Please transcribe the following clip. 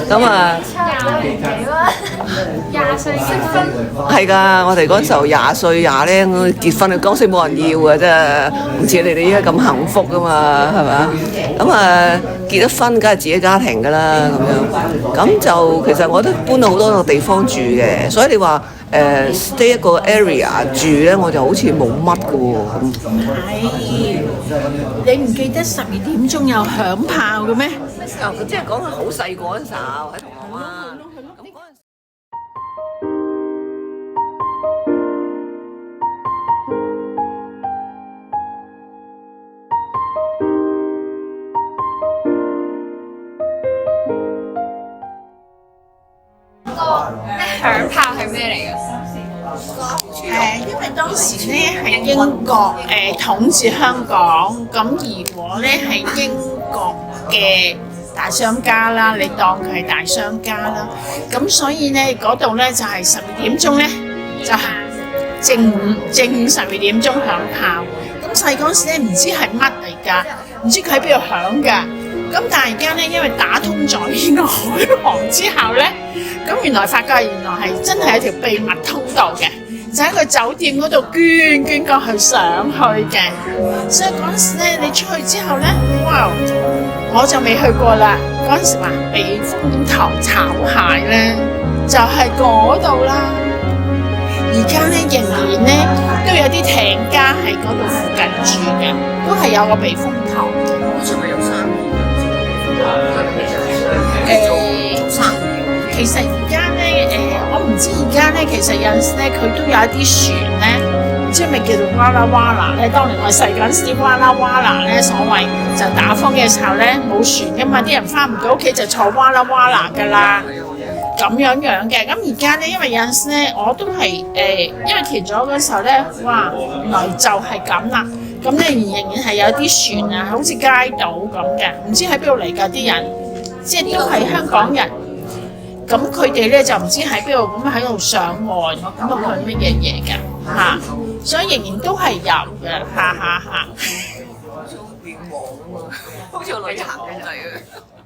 咁啊，廿歲結婚，係㗎，我哋嗰時候20歲20零結婚，嗰時冇人要㗎啫，唔似你哋依家咁幸福㗎嘛，係咪啊？咁啊，結咗婚梗係自己家庭㗎啦，咁樣，咁就其實我都搬到好多個地方住嘅，所以你話stay 一個 area 住咧，我就好似冇乜㗎喎。係，你唔記得12點鐘有響炮嘅咩？即係講佢好細個嗰陣時候喺銅鑼灣。咁嗰陣響炮係咩嚟嘅？因為當時咧係英國統治香港，咁而我咧係英國嘅大商家啦，你當佢係大商家啦，咁所以咧嗰度咧就係12點鐘咧就係正午12點鐘響炮。咁細嗰時咧唔知係乜嚟㗎，唔知佢喺邊度響㗎。咁但係而家咧因為打通咗呢個海航之後咧，咁原來發覺原來係真係一條秘密通道嘅。就喺個酒店嗰度捐過去上去嘅，所以嗰陣時咧，你出去之後咧，哇！我就未去過啦。嗰陣時話避風塘炒蟹咧，就係嗰度啦。而家咧仍然咧都有啲艇家喺嗰度附近住嘅，都係有個避風塘嘅。好似咪有生意其實而家咧，我唔知而家咧，其實有陣時咧，佢都有一啲船咧，唔知係咪叫做哇啦哇啦咧？當年我細嗰陣時，哇啦哇啦咧，所謂就打風嘅時候咧，冇船噶嘛，啲人翻唔到屋企就坐哇啦哇啦噶啦，咁樣嘅。咁而家咧，因為有陣時咧，我都係因為填咗嗰時候咧，哇，原來就係咁啦。咁咧仍然係有啲船啊，好似街島咁嘅，唔知喺邊度嚟㗎啲人，即係都係香港人。咁佢哋咧就唔知喺邊度咁喺度上岸，咁啊佢乜嘢嘢㗎嚇，所以仍然都係有嘅，好似好變黃啊嘛，好似個旅行咁滯嘅。